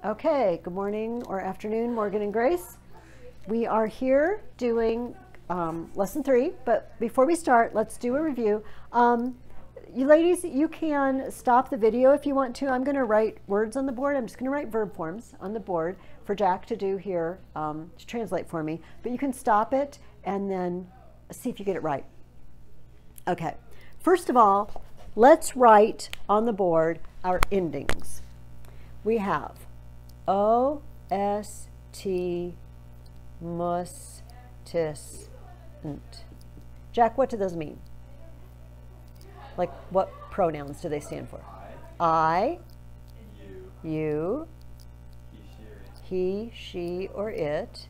Okay, good morning or afternoon, Morgan and Grace. We are here doing lesson 3, but before we start, let's do a review. You ladies, you can stop the video if you want to. I'm going to write words on the board. I'm just going to write verb forms on the board for Jack to do here to translate for me. But you can stop it and then see if you get it right. Okay, first of all, let's write on the board our endings. We have O-S-T, mus, tis, nt. Jack, what do those mean? Like, what pronouns do they stand for? I, you, he, she, or it.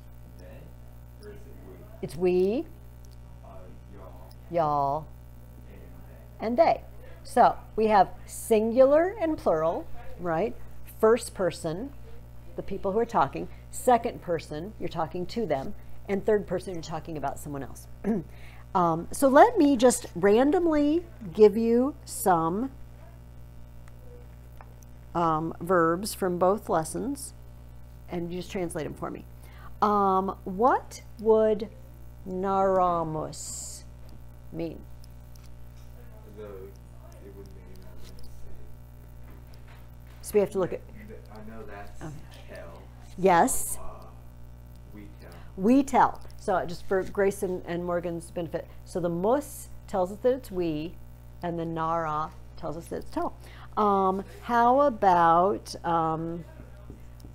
It's we, y'all, and they. So we have singular and plural, right? First person, the people who are talking. Second person, you're talking to them. And third person, you're talking about someone else. So let me just randomly give you some verbs from both lessons, and you just translate them for me. What would naramus mean? So we have to look at. I know that's tell. Yes. We tell. We tell. So just for Grace and Morgan's benefit. So the mus tells us that it's we, and the nara tells us that it's tell. How about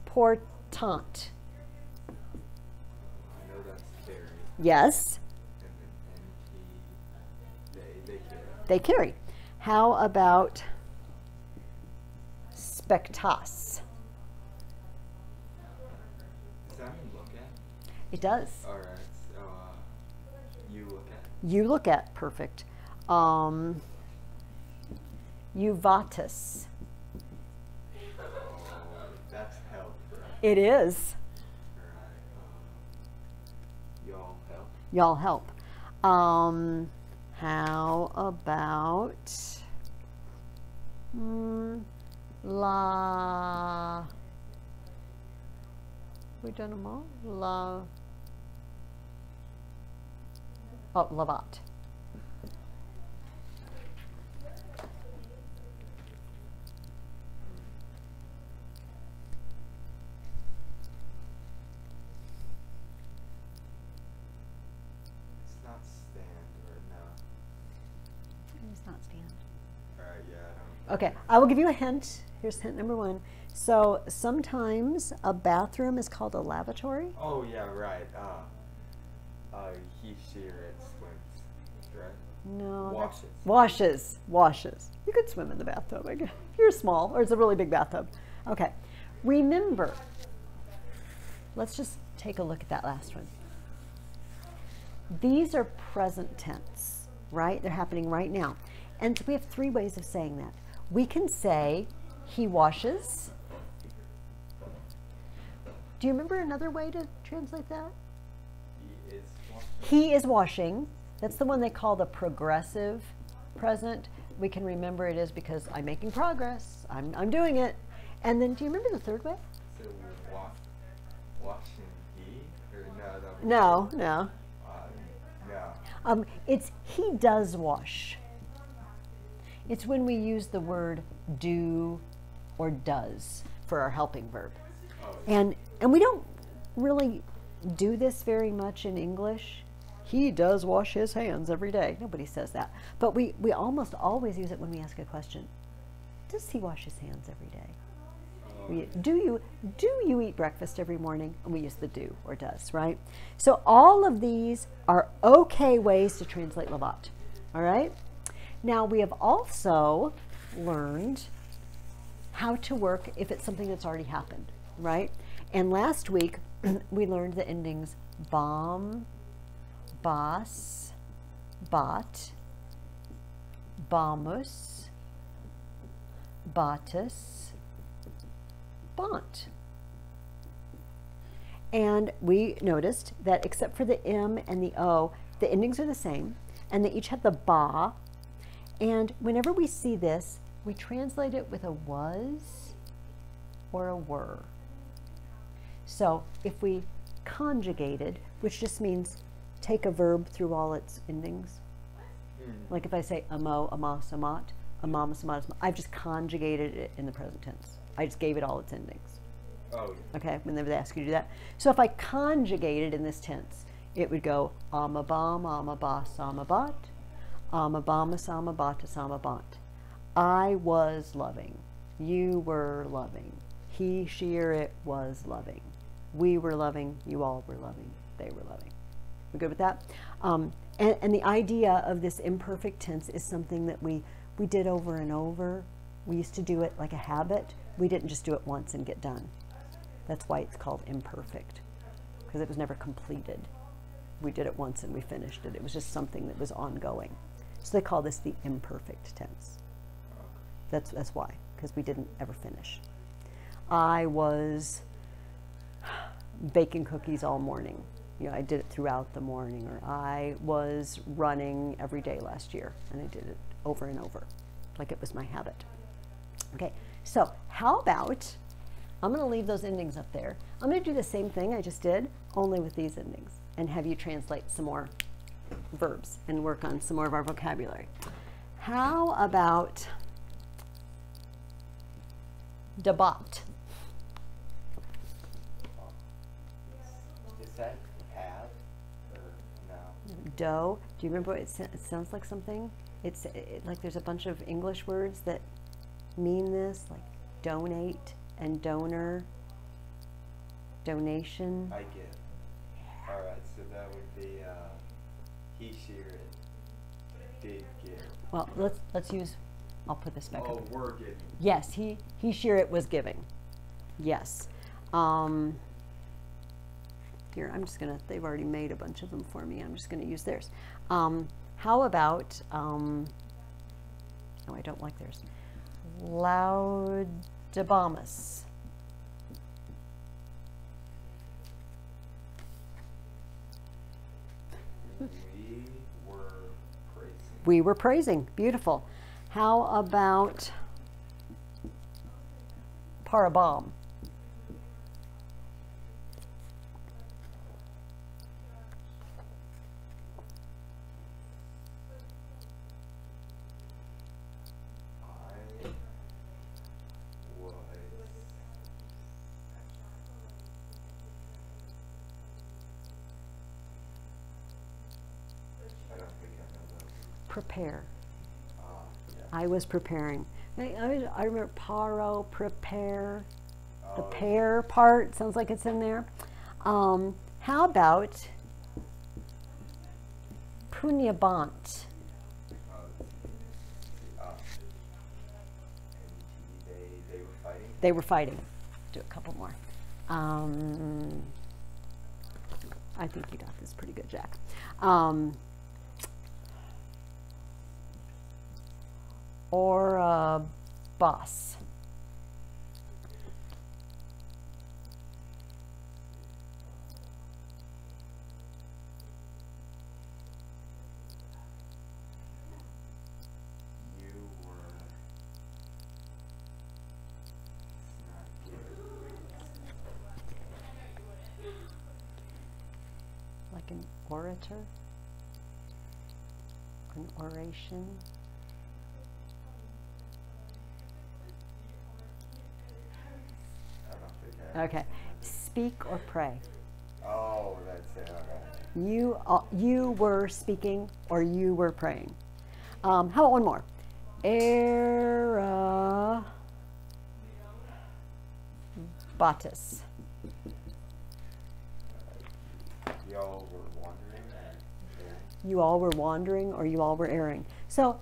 portant? I know that's carry. Yes. And then they carry. They carry. How about spectas? Does that mean look at? It does. All right. So you look at. You look at. Perfect. Juvatus. That's help, right? It is. All right. Y'all help. Y'all help. How about la? We done them all? Lavat. It's not stand or no. It's not stand. All right. Yeah. I don't. Okay, I will give you a hint. Here's hint number 1. So sometimes a bathroom is called a lavatory. Oh yeah. Right. He, she, or it swims. Right. No. Washes. Washes. You could swim in the bathtub, I guess. You're small, or it's a really big bathtub. Okay. Remember. Let's just take a look at that last one. These are present tense, right? They're happening right now. And so we have 3 ways of saying that. We can say, he washes. Do you remember another way to translate that? He is washing. He is washing. That's the one they call the progressive present. We can remember it is because I'm making progress. I'm doing it. And then, do you remember the third way? So we're washing he or no? That would No. no. It's he does wash. It's when we use the word do or does for our helping verb. Oh, And we don't really do this very much in English. He does wash his hands every day. Nobody says that. But we almost always use it when we ask a question. Does he wash his hands every day? Do you eat breakfast every morning? And we use the do or does, right? So all of these are okay ways to translate lavat. All right? Now we have also learned how to work if it's something that's already happened, right? And last week we learned the endings bom, bas, bat, bomus, batus, bont. And we noticed that except for the M and the O, the endings are the same, and they each have the ba. And whenever we see this, we translate it with a was or a were. So if we conjugated, which just means take a verb through all its endings, like if I say amo, amas, amat, amamas, amatas, I've just conjugated it in the present tense. I just gave it all its endings. Oh. Okay, when they ask you to do that. So if I conjugated in this tense, it would go amabam, amabas, amabat, amabamas, amabatas, amabant. I was loving. You were loving. He, she, or it was loving. We were loving. You all were loving. They were loving. We good with that? And the idea of this imperfect tense is something that we did over and over. We used to do it like a habit. We didn't just do it once and get done. That's why it's called imperfect, because it was never completed. We did it once and we finished it. It was just something that was ongoing. So they call this the imperfect tense. That's why, because we didn't ever finish. I was baking cookies all morning. You know, I did it throughout the morning. Or I was running every day last year, and I did it over and over, like it was my habit. Okay, so how about, I'm going to leave those endings up there. I'm going to do the same thing I just did, only with these endings, and have you translate some more verbs and work on some more of our vocabulary. How about debat? Is that have or no? Do you remember what it sounds like something? It's like there's a bunch of English words that mean this, like donate and donor, donation. I get it. Alright, so that would be he, she, or it did give. Well, let's use, I'll put this back up. Oh, we're giving. Yes, he, she, or it was giving. Yes. Here, I'm just gonna, they've already made a bunch of them for me. I'm just gonna use theirs. How about, oh, I don't like theirs. Laudabamus. We were praising. Beautiful. How about parabam? Prepare. Yeah. I was preparing. I remember paro, prepare. The pair part sounds like it's in there. How about punyabant? They were fighting? They were fighting. Do a couple more. I think you got this pretty good, Jack. Or boss. You were not Like an orator? An oration? Okay. Speak or pray. Oh, that's it. Okay. You were speaking or you were praying. How about one more? Batis. Y'all were wandering or erring? You all were wandering or you all were erring. So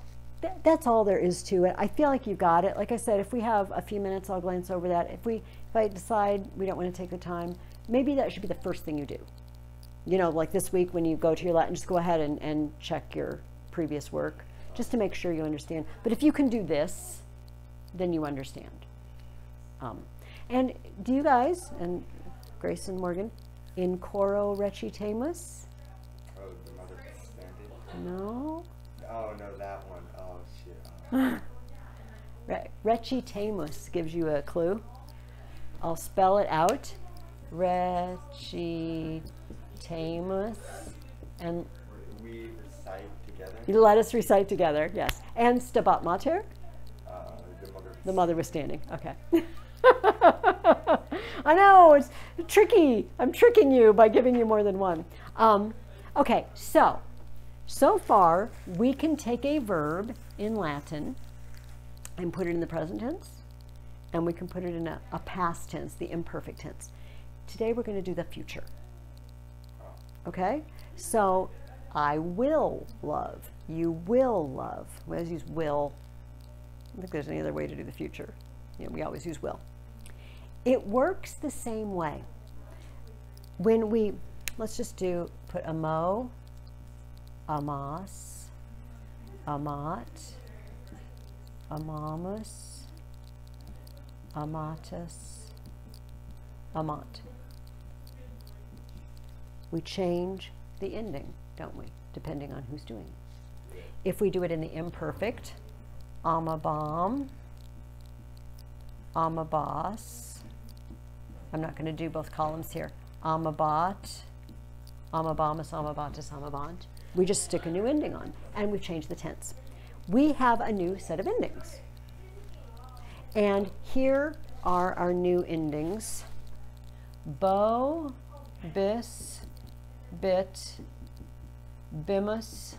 that's all there is to it. I feel like you got it. Like I said, if we have a few minutes, I'll glance over that. If I decide we don't want to take the time, maybe that should be the first thing you do. You know, like this week when you go to your Latin, just go ahead and check your previous work just to make sure you understand. But if you can do this, then you understand. And do you guys, and Grace and Morgan, in coro recitemus? Oh, the mother extended? No? Oh, no, that one. Oh, shit. Recitemus gives you a clue. I'll spell it out. recitamus, and We recite together. you let us recite together, yes. And stabat mater, The mother. the mother was standing. Okay. I know, it's tricky. I'm tricking you by giving you more than one. Okay, so far we can take a verb in Latin and put it in the present tense, and we can put it in a past tense, the imperfect tense. Today we're going to do the future. Okay? So, I will love. You will love. We always use will. I don't think there's any other way to do the future. You know, we always use will. It works the same way. When we, let's just put amo, amas, amat, amamus, amatus, amant. We change the ending, don't we, depending on who's doing it. If we do it in the imperfect, amabam, amabas. I'm not going to do both columns here. Amabat, amabamus, amabatus, amabant. We just stick a new ending on, and we've changed the tense. We have a new set of endings. And here are our new endings. Bo, bis, bit, bimus,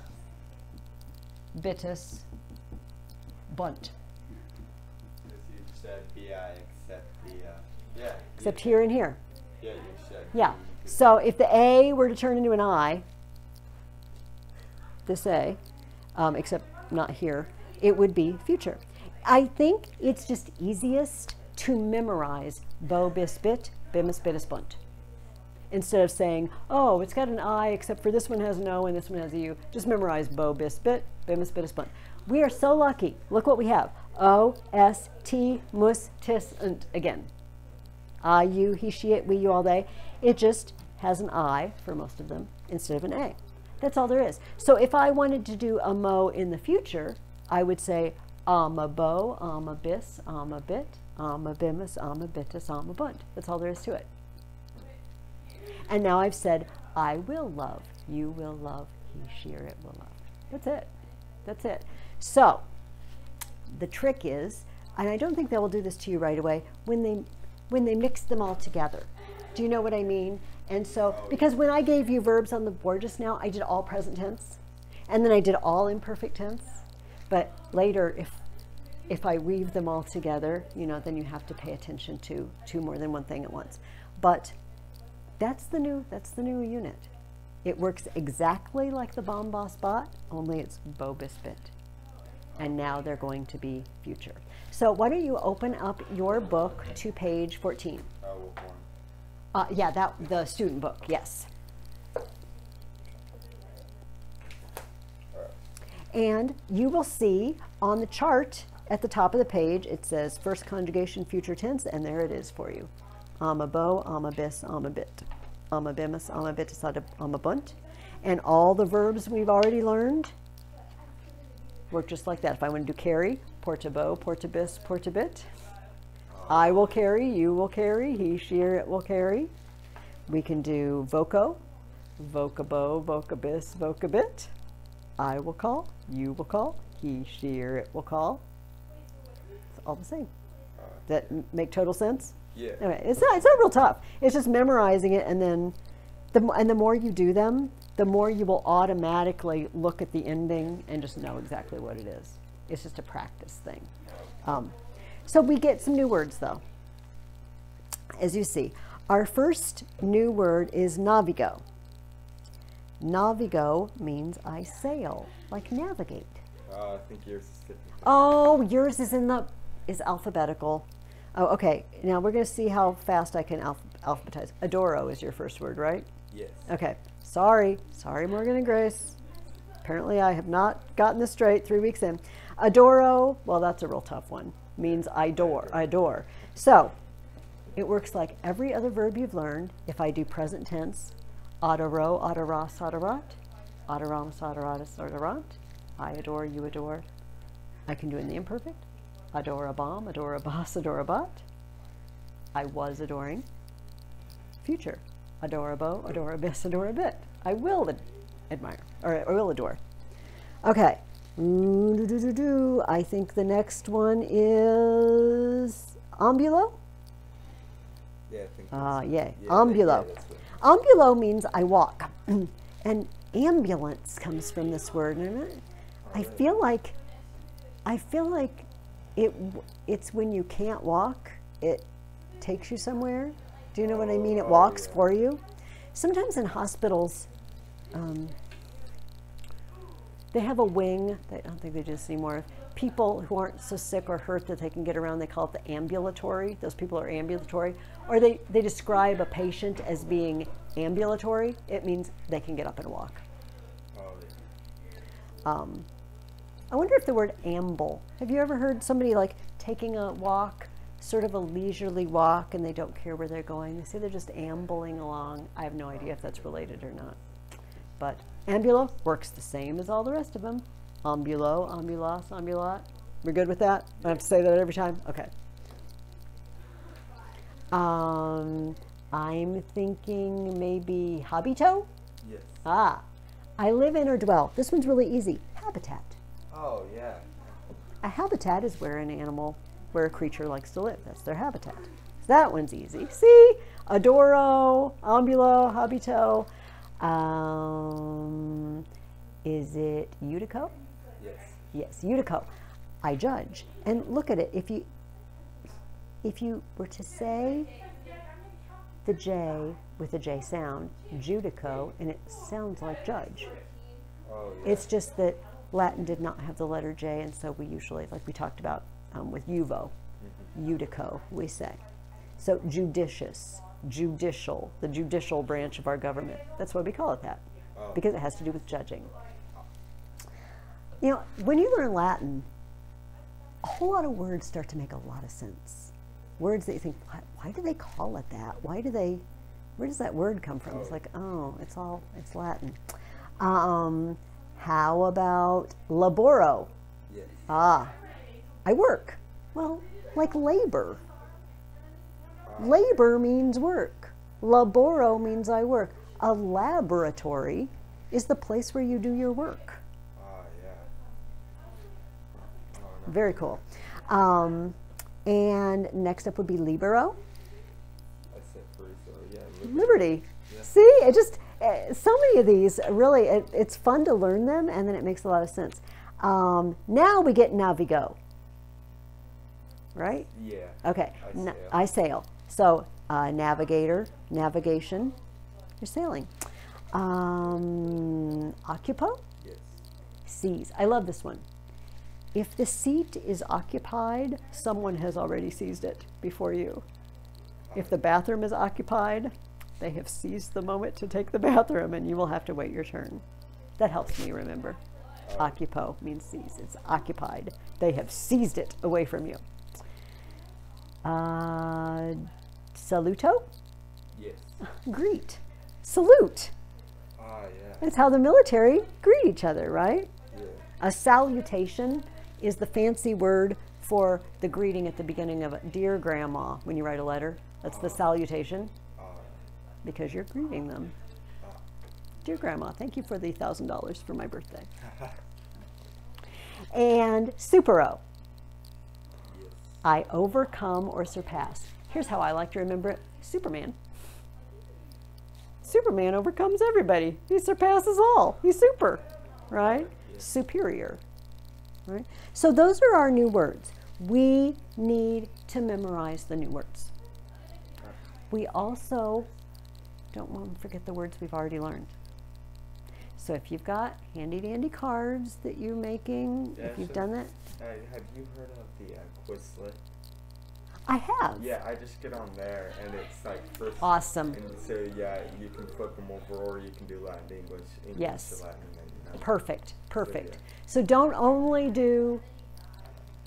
bitus, bunt. As you said, bi, except the, yeah. Except here and here. Yeah, you said. Yeah. So if the A were to turn into an I, this A, except not here, it would be future. I think it's just easiest to memorize bo, bis, bit, bimus, bitus, bunt. Instead of saying, oh, it's got an I, except for this one has an O and this one has a U. Just memorize bo, bis, bit, bimus, bitus, bunt. We are so lucky. Look what we have. O, S, T, mus, tis, unt again. I, you, he, she, it, we, you, all, they. It just has an I for most of them instead of an A. That's all there is. So if I wanted to do a mo in the future, I would say a bo, a bis, a bit, a bimus, a bitus, a bunt. That's all there is to it. And now I've said, I will love, you will love, he, she, or it will love. That's it. That's it. So the trick is, and I don't think they will do this to you right away, when they mix them all together. Do you know what I mean? And so, because when I gave you verbs on the board just now, I did all present tense, and then I did all imperfect tense. But later, if I weave them all together, you know, then you have to pay attention to more than one thing at once. But that's the new unit. It works exactly like the bomb boss bot, only it's bo, bis, bit. And now they're going to be future. So why don't you open up your book to page 14? What one? Yeah, the student book, yes. And you will see on the chart at the top of the page, it says first conjugation future tense, and there it is for you. A bo, a bis, a bit, a bimus, a bitus, a bunt. And all the verbs we've already learned work just like that. If I want to do carry, porta bo, porta bis, porta bit. I will carry, you will carry, he, she, or it will carry. We can do voco, vocabo, vocabis, vocabit. I will call, you will call, he, she, or it will call. It's all the same. Does that make total sense? Yeah. Okay, it's not real tough. It's just memorizing it, and then the more you do them, the more you will automatically look at the ending and just know exactly what it is. It's just a practice thing. So we get some new words though. As you see, our first new word is navigo. Navigo means I sail, like navigate. I think yours is different. Oh, yours is alphabetical. Oh, okay. Now we're going to see how fast I can alphabetize. Adoro is your first word, right? Yes. Okay. Sorry, Morgan and Grace. Apparently I have not gotten this straight 3 weeks in. Adoro, well, that's a real tough one. Means I adore. So it works like every other verb you've learned. If I do present tense, adoro, adoras, adorat, adoramus, adoratus, adorant. I adore, you adore. I can do it in the imperfect. Adorabam, adorabas, adorabat. I was adoring. future. Adorable, adorabis, adorabit. I will admire, or I will adore. Okay. I think the next one is ambulo. Yeah, I think Yeah, yeah, ambulo. yeah, that's it. Ambulo means I walk. And ambulance comes from this word. And I feel like it's when you can't walk, it takes you somewhere. Do you know what I mean? It walks for you. Sometimes in hospitals, they have a wing. I don't think they just anymore. People who aren't so sick or hurt that they can get around, they call it the ambulatory. Those people are ambulatory. Or they describe a patient as being ambulatory. It means they can get up and walk. Oh, yeah. I wonder if the word amble, have you ever heard somebody like taking a walk, sort of a leisurely walk, and they don't care where they're going? They say they're just ambling along. I have no idea if that's related or not. But ambulo works the same as all the rest of them. Ambulo, ambulos, ambulat. We're good with that? I have to say that every time? Okay. I'm thinking maybe habito? Yes. I live in or dwell. This one's really easy. Habitat. Oh, yeah. A habitat is where a creature likes to live. That's their habitat. So that one's easy. See? Adoro, ambulo, habito. Is it Utico? Yes. Yes, Utico. I judge. And look at it. If you were to say the J with a J sound, judico, and it sounds like judge. Oh, yeah. It's just that Latin did not have the letter J, and so we usually, like we talked about with juvo, judico, we say. So judicious, judicial, the judicial branch of our government. That's why we call it that, because it has to do with judging. You know, when you learn Latin, a whole lot of words start to make a lot of sense. Words that you think, why do they call it that? Where does that word come from? It's like, oh, it's Latin. How about laboro? Yes. I work. Well, like labor. Labor means work. Laboro means I work. A laboratory is the place where you do your work. Yeah. Oh, no. Very cool. And next up would be libero. I said free, so yeah. Liberty. Yeah. See, it just, so many of these, really, it's fun to learn them, and then it makes a lot of sense. Now we get navigo. Right? Yeah. Okay. I sail. I sail. So navigator, navigation, you're sailing. Occupo? Yes. Seize. I love this one. If the seat is occupied, someone has already seized it before you. If the bathroom is occupied, they have seized the moment to take the bathroom, and you will have to wait your turn. That helps me remember. Occupo means seize. It's occupied. They have seized it away from you. Saluto? Yes. Greet. Salute. Yeah. That's how the military greet each other, right? Yeah. A salutation is the fancy word for the greeting at the beginning of it. Dear Grandma, when you write a letter, that's the salutation, because you're greeting them. Dear Grandma, thank you for the $1,000 for my birthday. And supero. Yes. I overcome or surpass. Here's how I like to remember it. Superman. Superman overcomes everybody. He surpasses all. He's super, right? Yes. Superior, right? So those are our new words. We need to memorize the new words. We also don't want to forget the words we've already learned. So if you've got handy dandy cards that you're making, if you've done that. Have you heard of the Quizlet? I have. Yeah, I just get on there, and it's like first. Awesome. And so yeah, you can flip them over, or you can do Latin to English, English Yes. to Latin, and then Perfect, perfect. yeah. So don't only do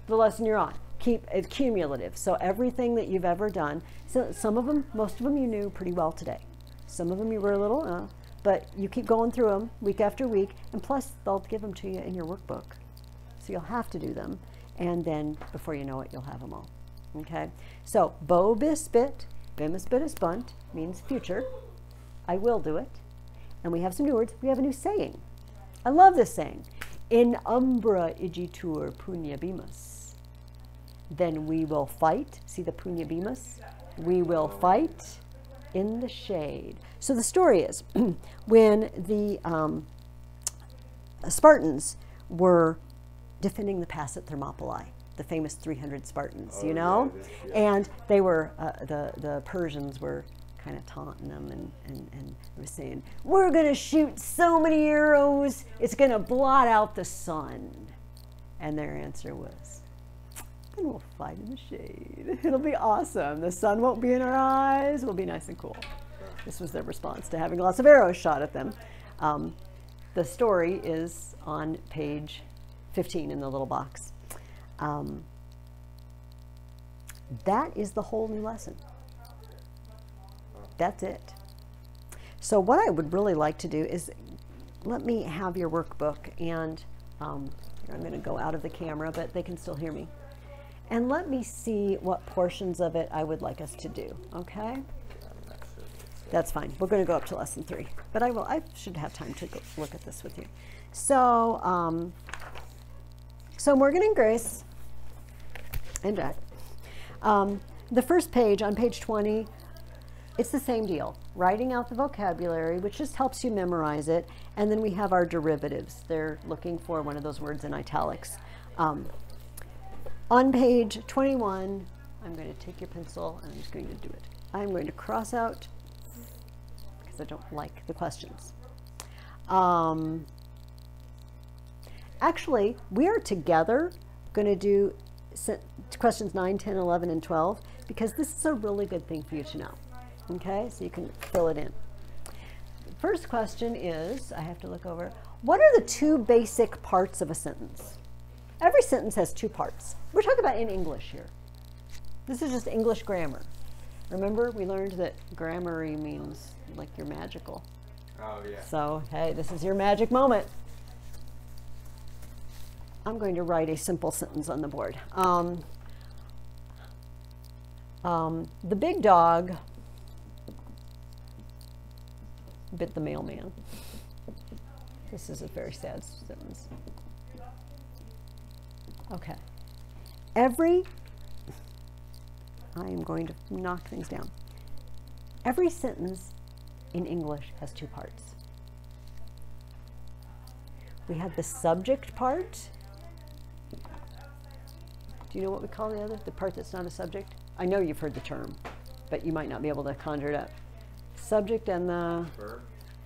the lesson you're on. Keep it cumulative. So everything that you've ever done. So some of them, most of them you knew pretty well today. Some of them you were a little, but you keep going through them week after week, and plus they'll give them to you in your workbook. So you'll have to do them, and then before you know it, you'll have them all. Okay? So, bo bis bit, Bemis bitis bunt means future. I will do it. And we have some new words. We have a new saying. I love this saying. In umbra igitur punya bimus. Then we will fight. See the punya bimus? We will fight in the shade. So the story is when the Spartans were defending the pass at Thermopylae, the famous 300 Spartans, you know? And they were, the Persians were kind of taunting them and were saying, we're going to shoot so many arrows, it's going to blot out the sun. And their answer was, then we'll fight in the shade. It'll be awesome. The sun won't be in our eyes. We'll be nice and cool. This was their response to having lots of arrows shot at them. The story is on page 15 in the little box. That is the whole new lesson. That's it. So what I would really like to do is let me have your workbook, and I'm going to go out of the camera, but they can still hear me. And let me see what portions of it I would like us to do, okay? That's fine. We're going to go up to lesson 3, but I should have time to go look at this with you. So, so Morgan and Grace and Jack, the first page on page 20, it's the same deal. Writing out the vocabulary, which just helps you memorize it, and then we have our derivatives. They're looking for one of those words in italics. On page 21, I'm going to take your pencil and I'm just going to do it. I'm going to cross out because I don't like the questions. Actually, we are together going to do questions 9, 10, 11, and 12 because this is a really good thing for you to know. Okay, so you can fill it in. The first question is, I have to look over, what are the 2 basic parts of a sentence? Every sentence has 2 parts. We're talking about in English here. This is just English grammar. Remember, we learned that grammary means like you're magical. Oh, yeah. So, hey, this is your magic moment. I'm going to write a simple sentence on the board. The big dog bit the mailman. This is a very sad sentence. Okay. I am going to knock things down. Every sentence in English has 2 parts. We have the subject part. Do you know what we call the part that's not a subject? I know you've heard the term, but you might not be able to conjure it up. Subject and the... Verb?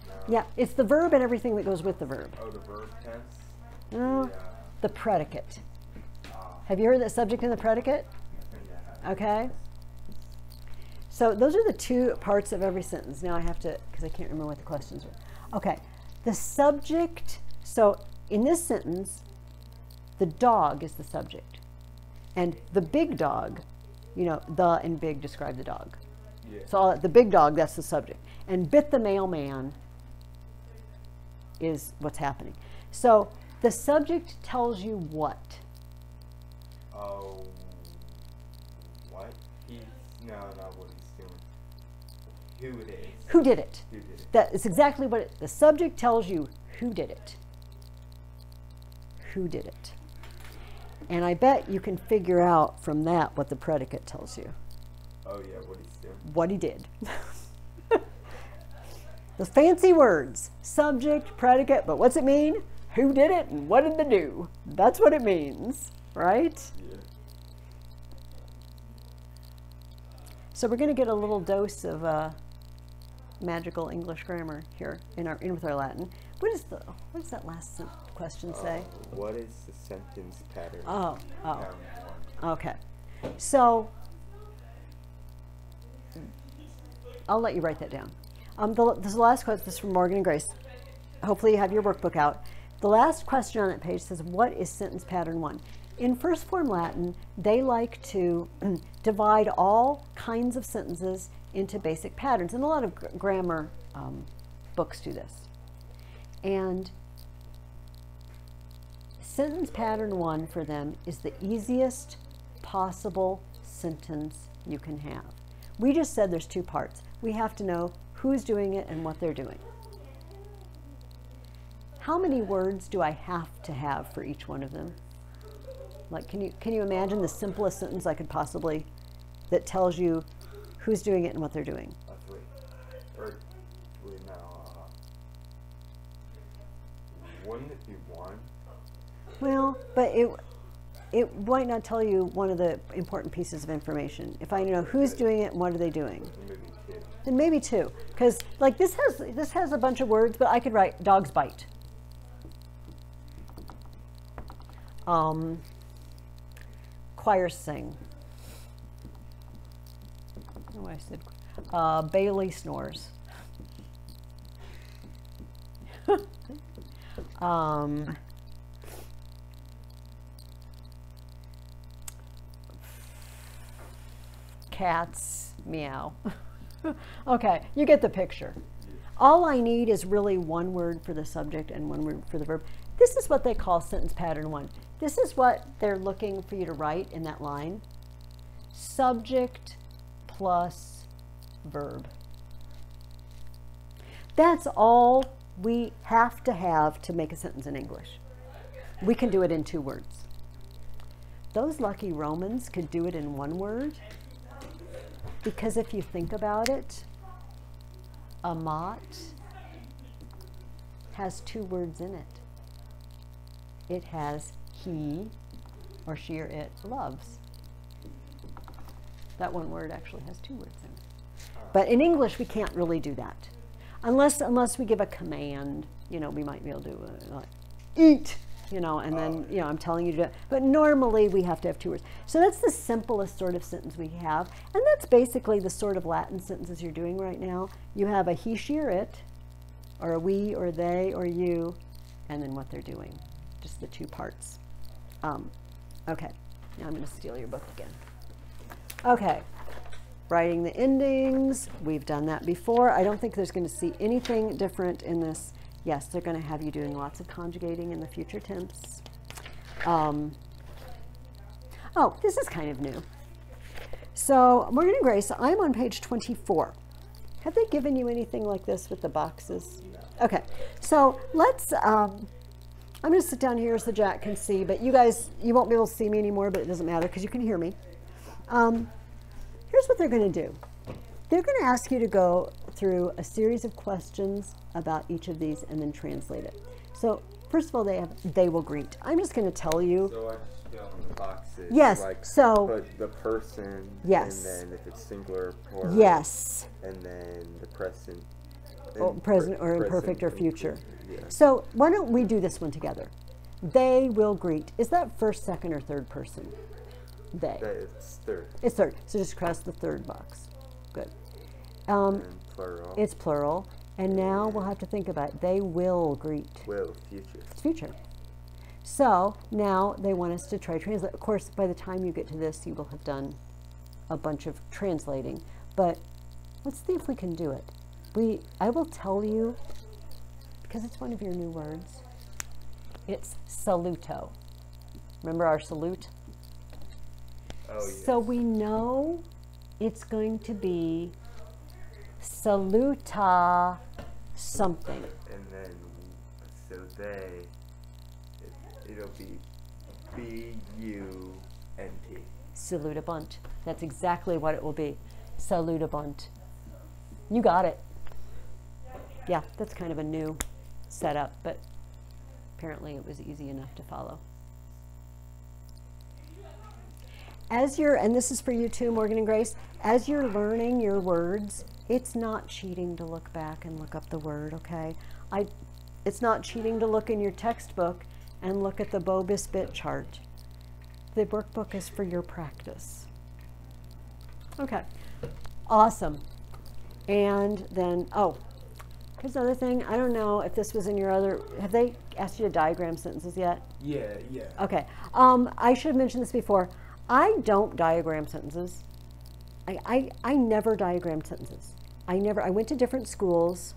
No. Yeah, it's the verb and everything that goes with the verb. Oh, the verb tense? No, the predicate. Have you heard that subject and the predicate? Yeah. Okay. So those are the 2 parts of every sentence. Now I have to, because I can't remember what the questions were. Okay, the subject, so in this sentence, the dog is the subject. And the big dog, you know, the and big describe the dog. Yeah. So the big dog, that's the subject. And bit the mailman is what's happening. So the subject tells you what? Oh, what? No, not what he's doing. Who it is. Who did it? Who did it? That is exactly what the subject tells you. Who did it? Who did it? And I bet you can figure out from that what the predicate tells you. Oh yeah, what he's doing. What he did. The fancy words, subject, predicate, but what's it mean? Who did it and what did they do? That's what it means, right? Yeah. So we're going to get a little dose of magical English grammar here in with our Latin. What does that last question say? What is the sentence pattern? Oh. Pattern 1. Okay. So I'll let you write that down. This is the last question. This is from Morgan and Grace. Hopefully you have your workbook out. The last question on that page says, what is sentence pattern 1? In first form Latin, they like to divide all kinds of sentences into basic patterns, and a lot of grammar books do this. And sentence pattern 1 for them is the easiest possible sentence you can have. We just said there's two parts. We have to know who's doing it and what they're doing. How many words do I have to have for each one of them? Like, can you imagine the simplest sentence I could possibly, that tells you who's doing it and what they're doing? 3. Or 3 now. Wouldn't it be 1? Well, but it might not tell you one of the important pieces of information. If I know who's doing it and what are they doing. Maybe 2. Then maybe 2. Because like this has a bunch of words, but I could write dogs bite. Choirs sing. Oh, I said Bailey snores. Cats meow. Okay, you get the picture. All I need is really one word for the subject and one word for the verb. This is what they call sentence pattern 1. This is what they're looking for you to write in that line. Subject plus verb. That's all we have to make a sentence in English. We can do it in 2 words. Those lucky Romans could do it in 1 word, because if you think about it, amat has 2 words in it. It has he or she or it loves. That 1 word actually has 2 words in it. But in English, we can't really do that. Unless we give a command, you know, we might be able to like, eat, you know, and then, you know, I'm telling you to do it. But normally we have to have 2 words. So that's the simplest sort of sentence we have. And that's basically the sort of Latin sentences you're doing right now. You have a he, she, or it, or a we, or they, or you, and then what they're doing. Just the 2 parts. Okay, now I'm going to steal your book again. Okay, writing the endings. We've done that before. I don't think there's going to see anything different in this. Yes, they're going to have you doing lots of conjugating in the future tense. Oh, this is kind of new. So, Morgan and Grace, I'm on page 24. Have they given you anything like this with the boxes? No. Okay, so let's, I'm going to sit down here so Jack can see, but you guys, you won't be able to see me anymore, but it doesn't matter because you can hear me. Here's what they're going to do. They're going to ask you to go through a series of questions about each of these and then translate it. So first of all, they will greet. I'm just going to tell you. So I just fill in the boxes. Yes. Like so put the person. Yes. And then if it's singular, plural. Yes. And then the present. Present or imperfect or future. Yeah. So why don't we do this one together? They will greet. Is that first, second, or third person? They. It's 3rd. It's 3rd. So just cross the 3rd box. Good. And plural. It's plural. And now we'll have to think about it. They will greet. Will, future. It's future. So now they want us to try translate. Of course, by the time you get to this, you will have done a bunch of translating. But let's see if we can do it. I will tell you, because it's one of your new words, it's saluto. Remember our salute? Oh, yes. So we know it's going to be saluta something. And then, so it'll be B-U-N-T. Salutabunt. That's exactly what it will be. Salutabunt. You got it. Yeah, that's kind of a new setup, but apparently it was easy enough to follow. And this is for you too, Morgan and Grace, as you're learning your words, it's not cheating to look back and look up the word, okay? It's not cheating to look in your textbook and look at the Bobis bit chart. The workbook is for your practice. Okay, awesome. And then, here's another thing. I don't know if this was in your other, have they asked you to diagram sentences yet? Yeah. Okay, I should have mentioned this before. I don't diagram sentences. I never diagrammed sentences. I went to different schools.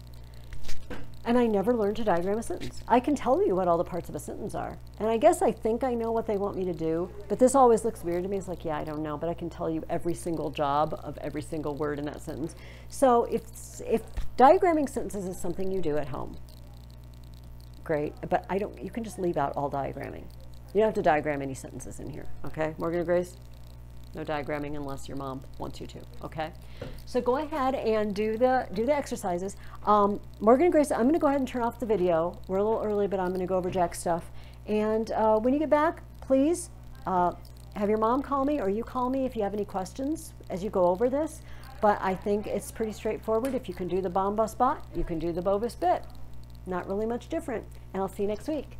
And I never learned to diagram a sentence. I can tell you what all the parts of a sentence are. And I guess I think I know what they want me to do, but this always looks weird to me. It's like, yeah, I don't know, but I can tell you every single job of every single word in that sentence. So if diagramming sentences is something you do at home, great, but you can just leave out all diagramming. You don't have to diagram any sentences in here, okay? Morgan and Grace? No diagramming unless your mom wants you to, okay? So go ahead and do the exercises. Morgan and Grace, I'm gonna go ahead and turn off the video. We're a little early, but I'm gonna go over Jack's stuff. And when you get back, please have your mom call me or you call me if you have any questions as you go over this. But I think it's pretty straightforward. If you can do the bomba spot, you can do the bovis bit. Not really much different. And I'll see you next week.